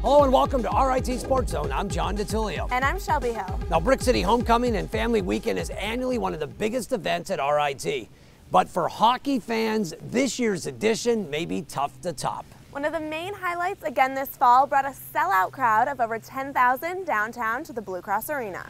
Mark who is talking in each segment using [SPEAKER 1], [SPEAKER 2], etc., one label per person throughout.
[SPEAKER 1] Hello and welcome to RIT SportsZone. I'm John DeTilio.
[SPEAKER 2] And I'm Shelby Hill.
[SPEAKER 1] Now, Brick City Homecoming and Family Weekend is annually one of the biggest events at RIT. But for hockey fans, this year's edition may be tough to top.
[SPEAKER 2] One of the main highlights again this fall brought a sellout crowd of over 10,000 downtown to the Blue Cross Arena.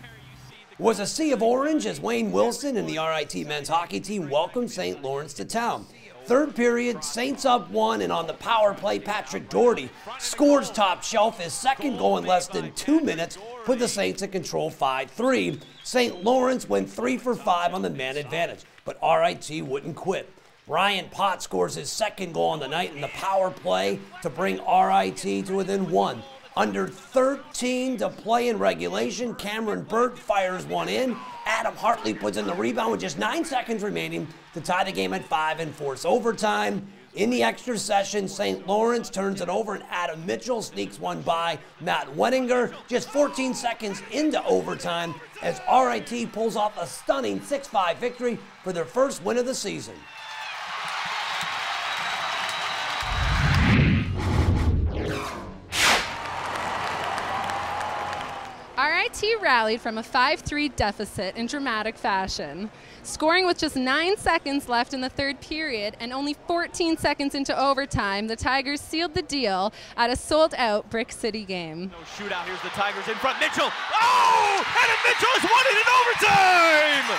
[SPEAKER 1] It was a sea of orange as Wayne Wilson and the RIT men's hockey team welcomed St. Lawrence to town. Third period, Saints up 1, and on the power play, Patrick Doherty scores top shelf. His second goal in less than 2 minutes put the Saints in control 5-3. St. Lawrence went 3 for 5 on the man advantage, but RIT wouldn't quit. Brian Pott scores his second goal on the night in the power play to bring RIT to within 1. Under 13 to play in regulation, Cameron Burt fires one in. Adam Hartley puts in the rebound with just 9 seconds remaining to tie the game at 5 and force overtime. In the extra session, St. Lawrence turns it over and Adam Mitchell sneaks one by Matt Wettinger just 14 seconds into overtime as RIT pulls off a stunning 6-5 victory for their first win of the season.
[SPEAKER 3] RIT rallied from a 5-3 deficit in dramatic fashion. Scoring with just 9 seconds left in the third period and only 14 seconds into overtime, the Tigers sealed the deal at a sold-out Brick City game.
[SPEAKER 4] No shootout. Here's the Tigers in front. Mitchell. Oh! Adam Mitchell has won it in overtime!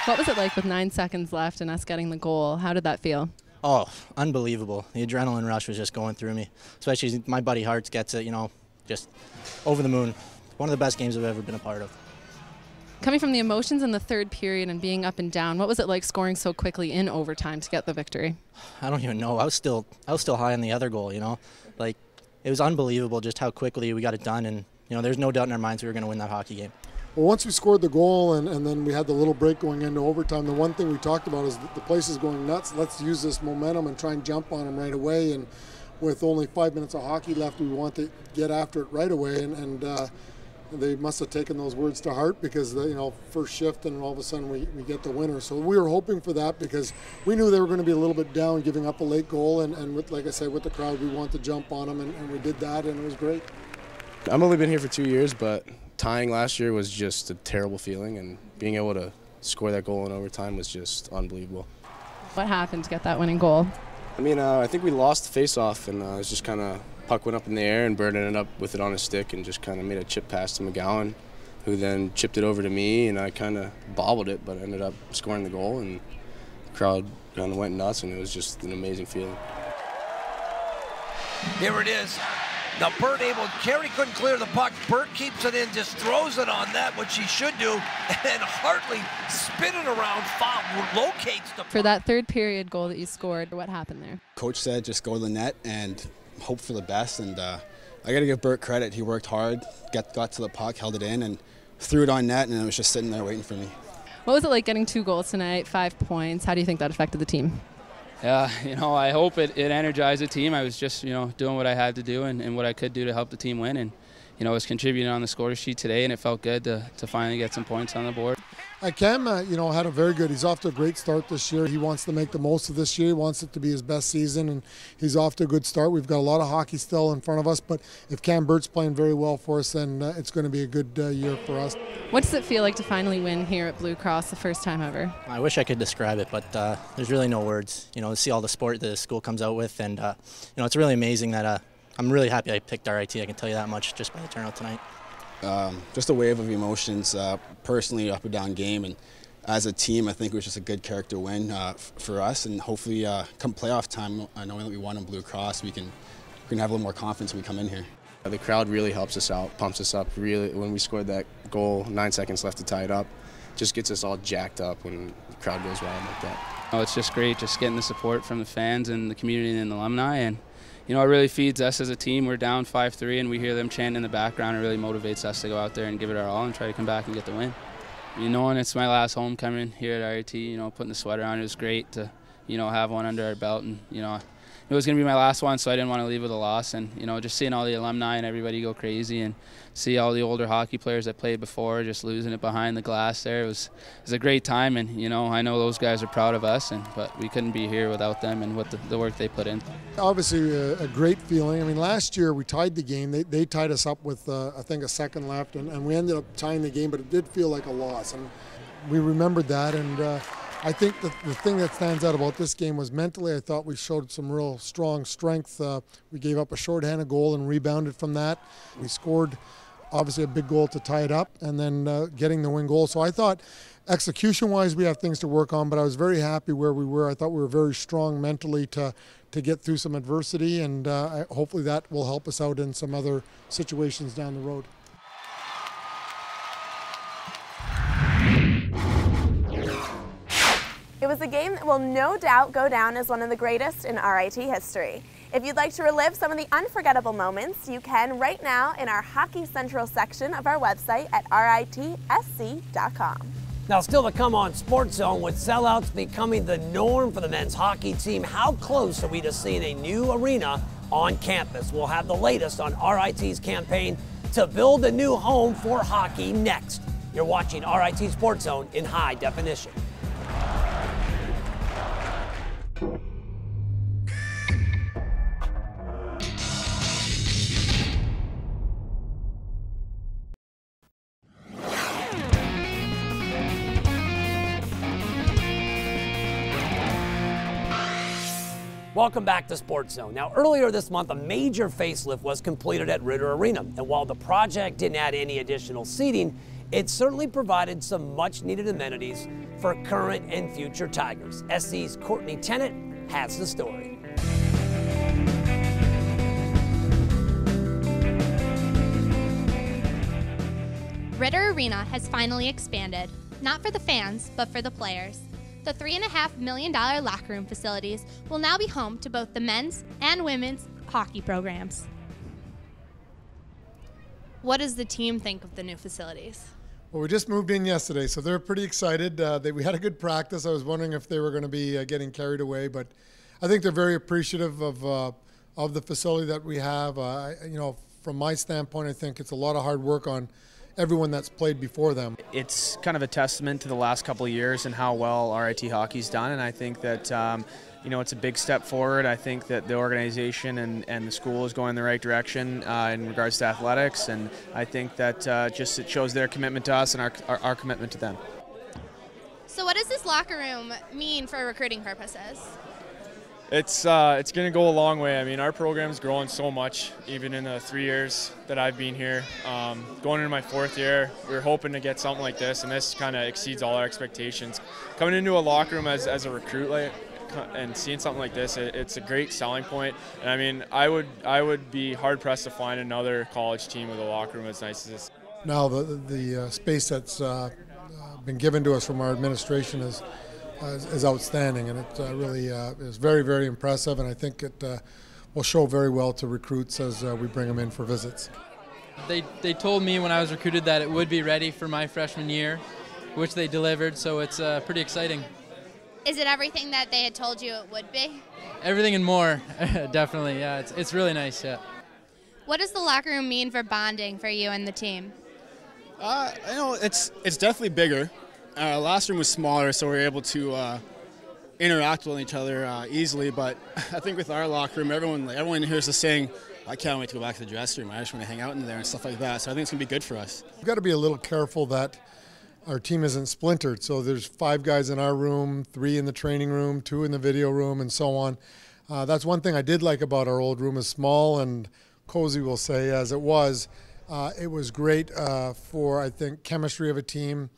[SPEAKER 3] What was it like with 9 seconds left and us getting the goal? How did that feel?
[SPEAKER 5] Oh, unbelievable. The adrenaline rush was just going through me. Especially my buddy Hartz gets it, you know, just over the moon. One of the best games I've ever been a part of.
[SPEAKER 3] Coming from the emotions in the third period and being up and down, what was it like scoring so quickly in overtime to get the victory?
[SPEAKER 5] I don't even know. I was still high on the other goal, you know. Like, it was unbelievable just how quickly we got it done, and you know, there's no doubt in our minds we were going to win that hockey game.
[SPEAKER 6] Well, once we scored the goal and then we had the little break going into overtime, the one thing we talked about is that the place is going nuts. Let's use this momentum and try and jump on them right away. And with only 5 minutes of hockey left, we want to get after it right away. And they must have taken those words to heart because, you know, first shift and all of a sudden we get the winner. So we were hoping for that because we knew they were going to be a little bit down, giving up a late goal. And with, like I said, with the crowd, we wanted to jump on them, and we did that, and it was great.
[SPEAKER 7] I've only been here for 2 years, but tying last year was just a terrible feeling, and being able to score that goal in overtime was just unbelievable.
[SPEAKER 3] What happened to get that winning goal?
[SPEAKER 7] I mean, I think we lost the face-off, and it was just kind of puck went up in the air, and Bird ended up with it on his stick and just kind of made a chip pass to McGowan, who then chipped it over to me, and I kind of bobbled it, but ended up scoring the goal, and the crowd kind of went nuts, and it was just an amazing feeling.
[SPEAKER 8] Here it is. Now Burt Carey couldn't clear the puck. Burt keeps it in, just throws it on net, which he should do, and Hartley spinning around, locates the puck.
[SPEAKER 3] For that third period goal that you scored, what happened there?
[SPEAKER 9] Coach said just go to the net and hope for the best, and I got to give Burt credit. He worked hard, got to the puck, held it in, and threw it on net, and it was just sitting there waiting for me.
[SPEAKER 3] What was it like getting 2 goals tonight, 5 points? How do you think that affected the team?
[SPEAKER 10] Yeah, you know, I hope it energized the team. I was just, you know, doing what I had to do and what I could do to help the team win. And, you know, I was contributing on the score sheet today, and it felt good to finally get some points on the board.
[SPEAKER 6] Cam, you know, had a very good. He's off to a great start this year. He wants to make the most of this year. He wants it to be his best season, and he's off to a good start. We've got a lot of hockey still in front of us, but if Cam Burt's playing very well for us, then it's going to be a good year for us.
[SPEAKER 3] What does it feel like to finally win here at Blue Cross the first time ever?
[SPEAKER 5] I wish I could describe it, but there's really no words. You know, to see all the sport the school comes out with, and you know, it's really amazing that I'm really happy I picked RIT. I can tell you that much just by the turnout tonight.
[SPEAKER 9] Just a wave of emotions, personally up and down game, and as a team I think it was just a good character win for us, and hopefully come playoff time, knowing that we won in Blue Cross, we can have a little more confidence when we come in here.
[SPEAKER 7] The crowd really helps us out, pumps us up. Really, when we scored that goal, 9 seconds left to tie it up, just gets us all jacked up when the crowd goes wild like that.
[SPEAKER 10] Oh, it's just great just getting the support from the fans and the community and the alumni, and you know, it really feeds us as a team. We're down 5-3, and we hear them chanting in the background. It really motivates us to go out there and give it our all and try to come back and get the win. You know, and it's my last homecoming here at RIT, you know, putting the sweater on, it was great to, you know, have one under our belt, and, you know, it was going to be my last one, so I didn't want to leave with a loss. And, you know, just seeing all the alumni and everybody go crazy and see all the older hockey players that played before just losing it behind the glass there, it was a great time. And, you know, I know those guys are proud of us, but we couldn't be here without them and what the work they put in.
[SPEAKER 6] Obviously a great feeling. I mean, last year we tied the game. They tied us up with, I think, a second left, and we ended up tying the game, but it did feel like a loss. And we remembered that, and I think the thing that stands out about this game was mentally, I thought we showed some real strong strength. We gave up a shorthanded goal and rebounded from that. We scored, obviously, a big goal to tie it up, and then getting the win goal. So I thought execution-wise we have things to work on, but I was very happy where we were. I thought we were very strong mentally to get through some adversity, and hopefully that will help us out in some other situations down the road.
[SPEAKER 2] It was a game that will no doubt go down as one of the greatest in RIT history. If you'd like to relive some of the unforgettable moments, you can right now in our Hockey Central section of our website at ritsc.com.
[SPEAKER 1] Now, still to come on SportsZone, with sellouts becoming the norm for the men's hockey team, how close are we to seeing a new arena on campus? We'll have the latest on RIT's campaign to build a new home for hockey next. You're watching RIT SportsZone in high definition. Welcome back to SportsZone. Now, earlier this month, a major facelift was completed at Ritter Arena. And while the project didn't add any additional seating, it certainly provided some much-needed amenities for current and future Tigers. SC's Courtney Tennant has the story.
[SPEAKER 11] Ritter Arena has finally expanded, not for the fans, but for the players. The $3.5 million locker room facilities will now be home to both the men's and women's hockey programs. What does the team think of the new facilities?
[SPEAKER 6] Well, we just moved in yesterday, so they're pretty excited. We had a good practice. I was wondering if they were going to be getting carried away, but I think they're very appreciative of the facility that we have. You know, from my standpoint, I think it's a lot of hard work on everyone that's played before them.
[SPEAKER 12] It's kind of a testament to the last couple of years and how well RIT hockey's done, and I think that you know, it's a big step forward. I think that the organization and the school is going in the right direction in regards to athletics, and I think that just it shows their commitment to us and our commitment to them.
[SPEAKER 11] So what does this locker room mean for recruiting purposes?
[SPEAKER 13] It's going to go a long way. I mean, our program's growing so much, even in the 3 years that I've been here. Going into my 4th year, we were hoping to get something like this, and this kind of exceeds all our expectations. Coming into a locker room as a recruit and seeing something like this, it's a great selling point. And I mean, I would be hard pressed to find another college team with a locker room as nice as this.
[SPEAKER 6] Now the space that's been given to us from our administration is outstanding, and it really is very, very impressive, and I think it will show very well to recruits as we bring them in for visits.
[SPEAKER 14] They told me when I was recruited that it would be ready for my freshman year, which they delivered, so it's pretty exciting.
[SPEAKER 11] Is it everything that they had told you it would be?
[SPEAKER 14] Everything and more, definitely, yeah. It's really nice, yeah.
[SPEAKER 11] What does the locker room mean for bonding for you and the team?
[SPEAKER 9] You know, it's definitely bigger. Last room was smaller, so we were able to interact with each other easily. But I think with our locker room, everyone here is just saying, "I can't wait to go back to the dressing room. I just want to hang out in there and stuff like that." So I think it's gonna be good for us.
[SPEAKER 6] We've got to be a little careful that our team isn't splintered. So there's 5 guys in our room, 3 in the training room, 2 in the video room, and so on. That's one thing I did like about our old room, as small and cozy, we'll say, as it was. It was great for, I think, chemistry of a team.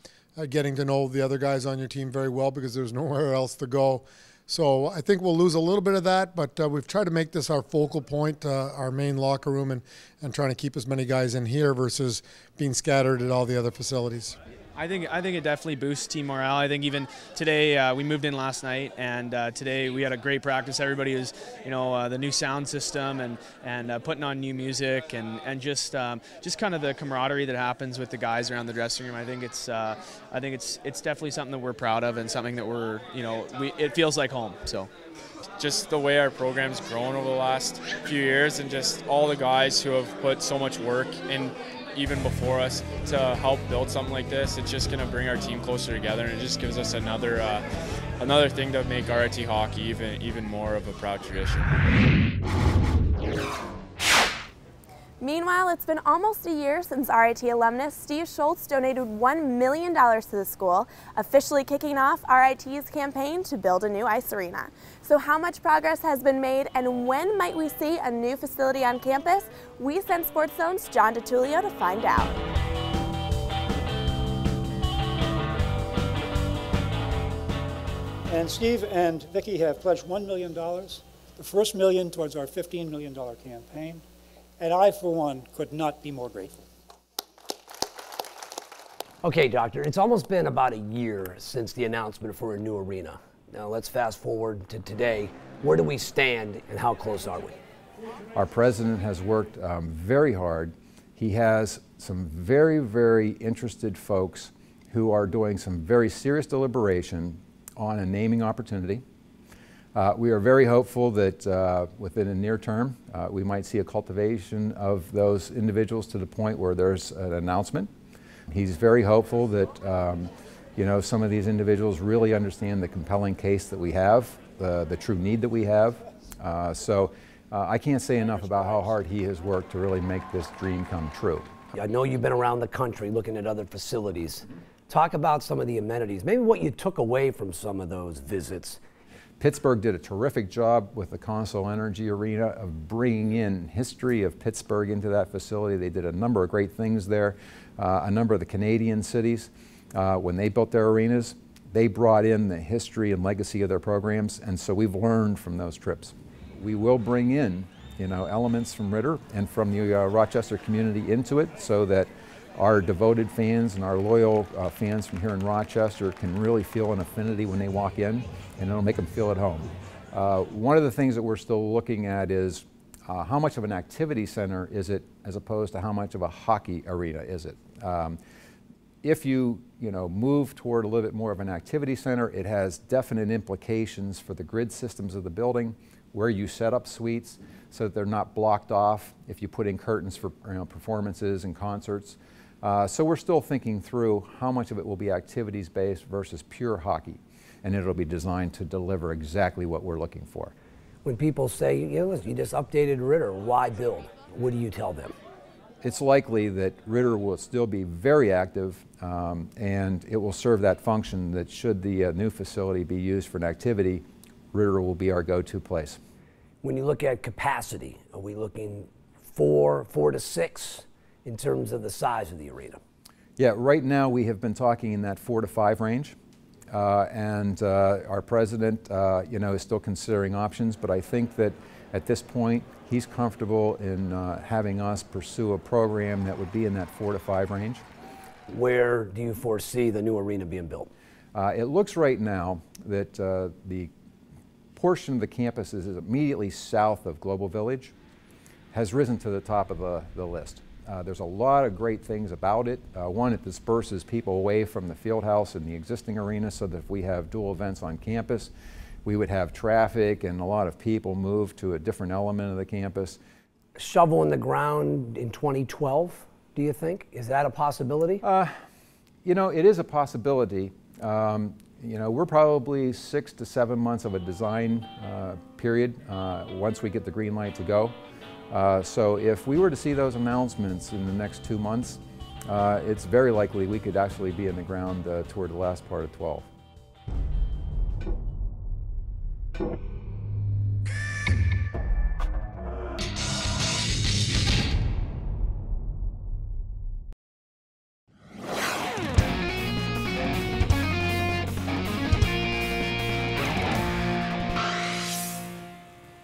[SPEAKER 6] Getting to know the other guys on your team very well because there's nowhere else to go. So I think we'll lose a little bit of that, but we've tried to make this our focal point, our main locker room, and trying to keep as many guys in here versus being scattered at all the other facilities.
[SPEAKER 12] I think it definitely boosts team morale. I think even today we moved in last night, and today we had a great practice. Everybody was, the new sound system and putting on new music and just kind of the camaraderie that happens with the guys around the dressing room. I think it's definitely something that we're proud of and something that it feels like home. So.
[SPEAKER 13] Just the way our program's grown over the last few years, and just all the guys who have put so much work in even before us to help build something like this, it's just going to bring our team closer together, and it just gives us another thing to make RIT hockey even more of a proud tradition.
[SPEAKER 2] Meanwhile, it's been almost a year since RIT alumnus Steve Schultz donated $1 million to the school, officially kicking off RIT's campaign to build a new ice arena. So how much progress has been made, and when might we see a new facility on campus? We sent SportsZone's John DiTullio to find out.
[SPEAKER 15] And Steve and Vicki have pledged $1 million, the first $1 million towards our $15 million campaign. And I, for one, could not be more grateful.
[SPEAKER 1] Okay, Doctor, it's almost been about a year since the announcement for a new arena. Now let's fast forward to today. Where do we stand and how close are we?
[SPEAKER 16] Our president has worked very hard. He has some very, very interested folks who are doing some very serious deliberation on a naming opportunity. We are very hopeful that within a near term, we might see a cultivation of those individuals to the point where there's an announcement. He's very hopeful that some of these individuals really understand the compelling case that we have, the true need that we have. I can't say enough about how hard he has worked to really make this dream come true.
[SPEAKER 1] I know you've been around the country looking at other facilities. Talk about some of the amenities, maybe what you took away from some of those visits.
[SPEAKER 16] Pittsburgh did a terrific job with the Consol Energy Arena of bringing in history of Pittsburgh into that facility. They did a number of great things there. A number of the Canadian cities, when they built their arenas, they brought in the history and legacy of their programs, and so we've learned from those trips. We will bring in, elements from Ritter and from the Rochester community into it so that our devoted fans and our loyal fans from here in Rochester can really feel an affinity when they walk in, and it'll make them feel at home. One of the things that we're still looking at is how much of an activity center is it as opposed to how much of a hockey arena is it. If you move toward a little bit more of an activity center, it has definite implications for the grid systems of the building, where you set up suites so that they're not blocked off if you put in curtains for performances and concerts. So we're still thinking through how much of it will be activities-based versus pure hockey, and it'll be designed to deliver exactly what we're looking for.
[SPEAKER 1] When people say, you just updated Ritter, why build? What do you tell them?
[SPEAKER 16] It's likely that Ritter will still be very active, and it will serve that function that should the new facility be used for an activity, Ritter will be our go-to place.
[SPEAKER 1] When you look at capacity, are we looking 4 to 6 in terms of the size of the arena?
[SPEAKER 16] Yeah, right now we have been talking in that 4 to 5 range, and our president, is still considering options. But I think that at this point he's comfortable in having us pursue a program that would be in that 4 to 5 range.
[SPEAKER 1] Where do you foresee the new arena being built?
[SPEAKER 16] It looks right now that the portion of the campus is immediately south of Global Village has risen to the top of the list. There's a lot of great things about it. One, it disperses people away from the field house and the existing arena so that if we have dual events on campus, we would have traffic and a lot of people move to a different element of the campus.
[SPEAKER 1] Shovel in the ground in 2012, do you think? Is that a possibility?
[SPEAKER 16] It is a possibility. We're probably 6 to 7 months of a design period once we get the green light to go. So if we were to see those announcements in the next 2 months, it's very likely we could actually be in the ground toward the last part of 12.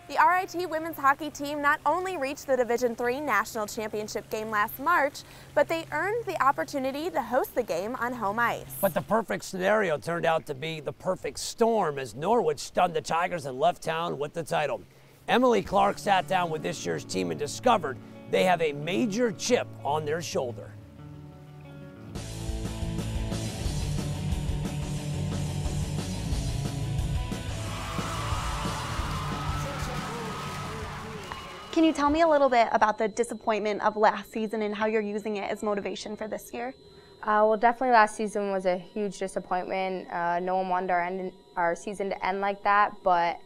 [SPEAKER 2] The The RIT women's hockey team not only reached the Division III National Championship game last March, but they earned the opportunity to host the game on home ice.
[SPEAKER 1] But the perfect scenario turned out to be the perfect storm as Norwich stunned the Tigers and left town with the title. Emily Clark sat down with this year's team and discovered they have a major chip on their shoulder.
[SPEAKER 17] Can you tell me a little bit about the disappointment of last season and how you're using it as motivation for this year?
[SPEAKER 18] Well, definitely last season was a huge disappointment. No one wanted our season to end like that, but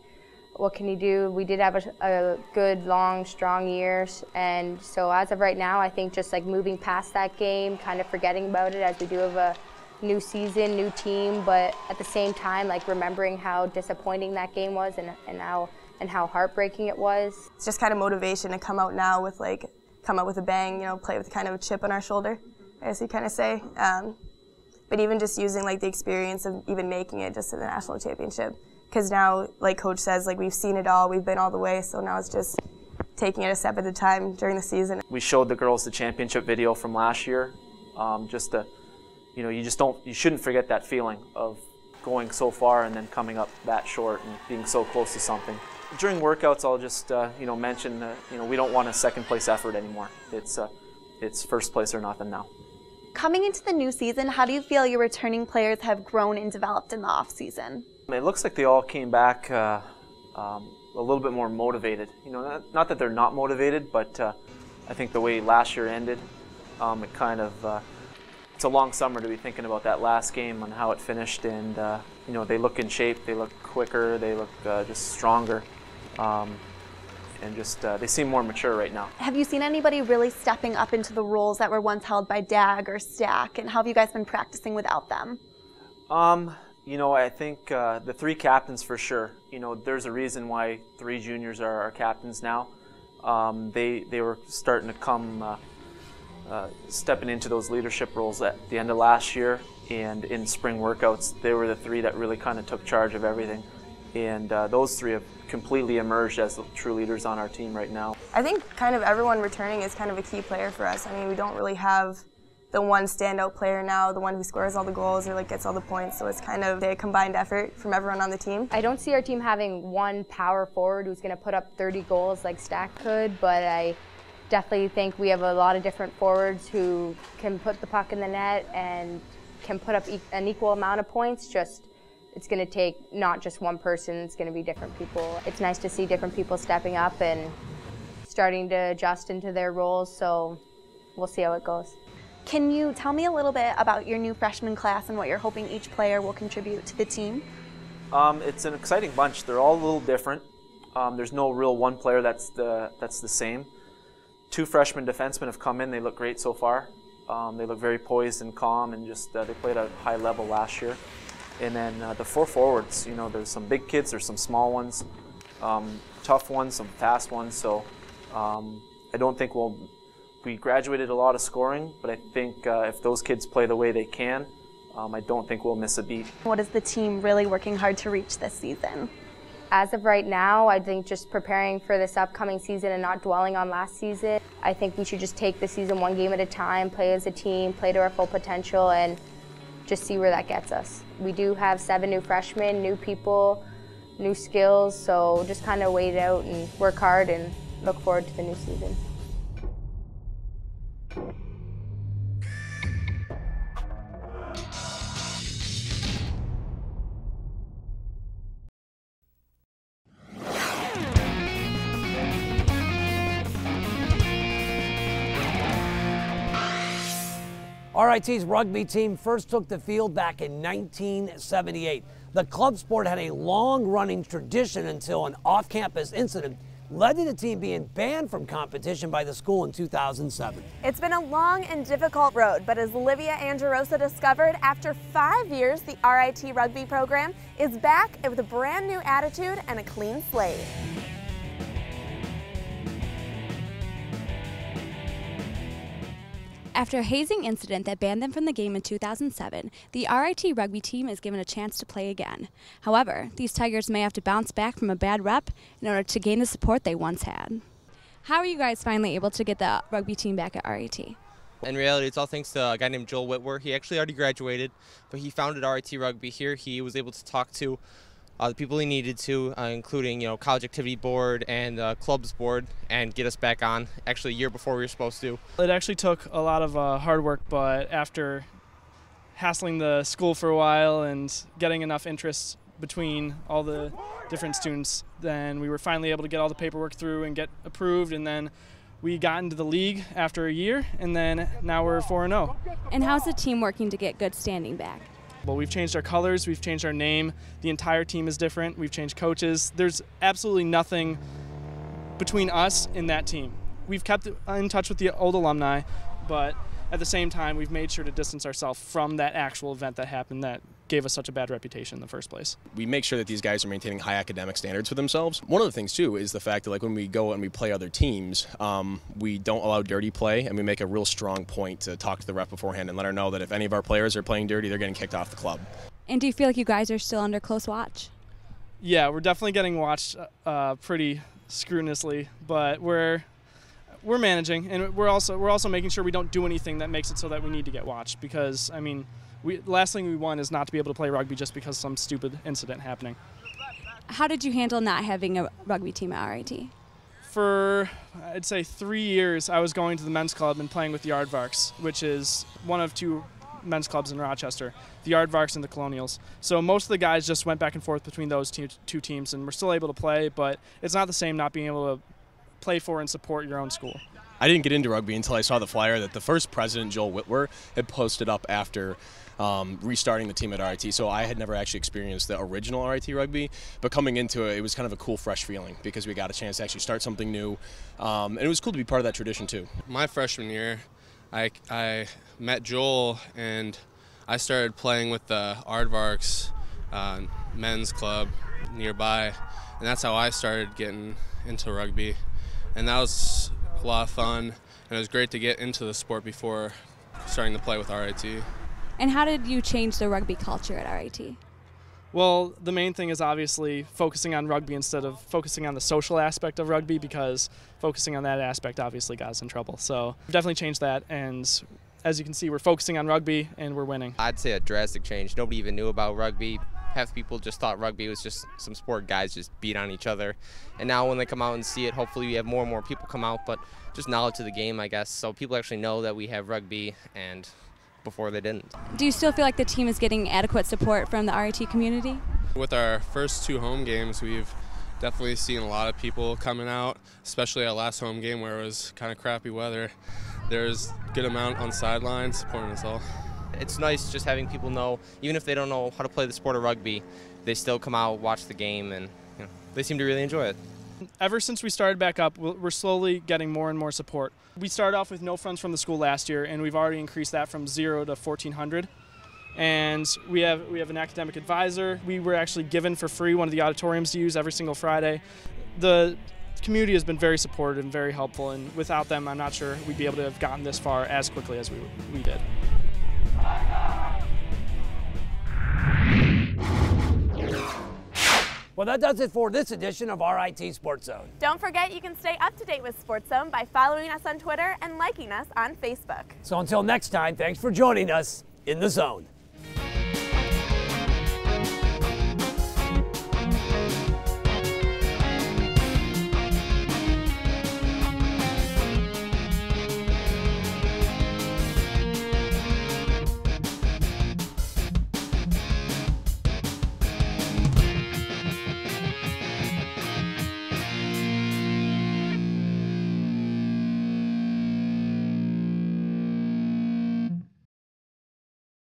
[SPEAKER 18] what can you do? We did have a good, long, strong year, and so as of right now, I think just like moving past that game, kind of forgetting about it as we do have a new season, new team, but at the same time, like remembering how disappointing that game was and how heartbreaking it was.
[SPEAKER 19] It's just kind of motivation to come out now with come out with a bang, you know, play with kind of a chip on our shoulder, I guess you kind of say. But even just using the experience of even making it just to the national championship. Because now, like Coach says, we've seen it all, we've been all the way, so now it's just taking it a step at a time during the season.
[SPEAKER 20] We showed the girls the championship video from last year, you shouldn't forget that feeling of going so far and then coming up that short and being so close to something. During workouts, I'll just mention that we don't want a second place effort anymore. It's first place or nothing now.
[SPEAKER 17] Coming into the new season, how do you feel your returning players have grown and developed in the off season?
[SPEAKER 20] It looks like they all came back a little bit more motivated. Not that they're not motivated, but I think the way last year ended, it kind of it's a long summer to be thinking about that last game and how it finished, and they look in shape, they look quicker, they look just stronger, and they seem more mature right now.
[SPEAKER 17] Have you seen anybody really stepping up into the roles that were once held by Dag or Stack, and how have you guys been practicing without them?
[SPEAKER 20] I think the three captains for sure. There's a reason why 3 juniors are our captains now. They were starting to come stepping into those leadership roles at the end of last year, and in spring workouts they were the 3 that really kind of took charge of everything, and those 3 have completely emerged as the true leaders on our team right now.
[SPEAKER 19] I think kind of everyone returning is kind of a key player for us. I mean, we don't really have the one standout player now, the one who scores all the goals or gets all the points, so it's kind of a combined effort from everyone on the team.
[SPEAKER 18] I don't see our team having one power forward who's going to put up 30 goals like Stack could, but I definitely think we have a lot of different forwards who can put the puck in the net and can put up an equal amount of points. It's going to take not just one person, it's going to be different people. It's nice to see different people stepping up and starting to adjust into their roles, so we'll see how it goes.
[SPEAKER 17] Can you tell me a little bit about your new freshman class and what you're hoping each player will contribute to the team?
[SPEAKER 20] It's an exciting bunch. They're all a little different. There's no real one player that's the same. 2 freshman defensemen have come in. They look great so far. They look very poised and calm, and they played at a high level last year. And then the 4 forwards, there's some big kids, there's some small ones, tough ones, some fast ones. So I don't think we graduated a lot of scoring, but I think if those kids play the way they can, I don't think we'll miss a beat.
[SPEAKER 17] What is the team really working hard to reach this season?
[SPEAKER 18] As of right now, I think just preparing for this upcoming season and not dwelling on last season. I think we should just take the season one game at a time, play as a team, play to our full potential, and just see where that gets us. We do have 7 new freshmen, new people, new skills, so just kind of wait it out and work hard and look forward to the new season.
[SPEAKER 1] RIT's rugby team first took the field back in 1978. The club sport had a long-running tradition until an off-campus incident led to the team being banned from competition by the school in 2007.
[SPEAKER 2] It's been a long and difficult road, but as Olivia Angerosa discovered, after 5 years, the RIT rugby program is back with a brand new attitude and a clean slate.
[SPEAKER 21] After a hazing incident that banned them from the game in 2007, the RIT rugby team is given a chance to play again. However, these Tigers may have to bounce back from a bad rep in order to gain the support they once had. How are you guys finally able to get the rugby team back at RIT?
[SPEAKER 22] In reality, it's all thanks to a guy named Joel Whitwer. He actually already graduated, but he founded RIT Rugby here. He was able to talk to the people he needed to, including College Activity Board and Clubs Board, and get us back on, actually a year before we were supposed to.
[SPEAKER 23] It actually took a lot of hard work, but after hassling the school for a while and getting enough interest between all the different students, then we were finally able to get all the paperwork through and get approved, and then we got into the league after a year, and then now we're 4-0.
[SPEAKER 21] And how's the team working to get good standing back?
[SPEAKER 23] Well, we've changed our colors, we've changed our name, the entire team is different, we've changed coaches. There's absolutely nothing between us and that team. We've kept in touch with the old alumni, but at the same time, we've made sure to distance ourselves from that actual event that happened that gave us such a bad reputation in the first place.
[SPEAKER 24] We make sure that these guys are maintaining high academic standards for themselves. One of the things too is the fact that when we go and we play other teams, we don't allow dirty play, and we make a real strong point to talk to the ref beforehand and let her know that if any of our players are playing dirty, they're getting kicked off the club.
[SPEAKER 21] And do you feel like you guys are still under close watch?
[SPEAKER 23] Yeah, we're definitely getting watched pretty scrupulously, but we're managing, and we're also making sure we don't do anything that makes it so that we need to get watched, because the last thing we want is not to be able to play rugby just because some stupid incident happening.
[SPEAKER 21] How did you handle not having a rugby team at RIT?
[SPEAKER 23] For, I'd say 3 years, I was going to the men's club and playing with the Aardvarks, which is one of 2 men's clubs in Rochester, the Aardvarks and the Colonials. So most of the guys just went back and forth between those two teams, and we're still able to play, but it's not the same not being able to play for and support your own school.
[SPEAKER 24] I didn't get into rugby until I saw the flyer that the first president, Joel Whitwer, had posted up after restarting the team at RIT. So I had never actually experienced the original RIT rugby, but coming into it, it was kind of a cool, fresh feeling because we got a chance to actually start something new, and it was cool to be part of that tradition too.
[SPEAKER 25] My freshman year, I met Joel, and I started playing with the Aardvarks men's club nearby, and that's how I started getting into rugby, and that was a lot of fun, and it was great to get into the sport before starting to play with RIT.
[SPEAKER 21] And how did you change the rugby culture at RIT?
[SPEAKER 23] Well, the main thing is obviously focusing on rugby instead of focusing on the social aspect of rugby, because focusing on that aspect obviously got us in trouble. So we've definitely changed that, and as you can see, we're focusing on rugby and we're winning.
[SPEAKER 22] I'd say a drastic change. Nobody even knew about rugby. Half people just thought rugby was just some sport guys just beat on each other. And now when they come out and see it, hopefully we have more and more people come out, but just knowledge of the game, I guess, so people actually know that we have rugby, and before they didn't.
[SPEAKER 21] Do you still feel like the team is getting adequate support from the RIT community?
[SPEAKER 25] With our first 2 home games, we've definitely seen a lot of people coming out, especially our last home game where it was kind of crappy weather. There's a good amount on sidelines supporting us all.
[SPEAKER 22] It's nice just having people know, even if they don't know how to play the sport of rugby, they still come out, watch the game, and they seem to really enjoy it.
[SPEAKER 23] Ever since we started back up, we're slowly getting more and more support. We started off with no funds from the school last year, and we've already increased that from 0 to 1,400. And we have an academic advisor. We were actually given for free one of the auditoriums to use every single Friday. The community has been very supportive and very helpful, and without them, I'm not sure we'd be able to have gotten this far as quickly as we did.
[SPEAKER 1] Well, that does it for this edition of RIT SportsZone.
[SPEAKER 2] Don't forget you can stay up to date with SportsZone by following us on Twitter and liking us on Facebook.
[SPEAKER 1] So until next time, thanks for joining us in the zone.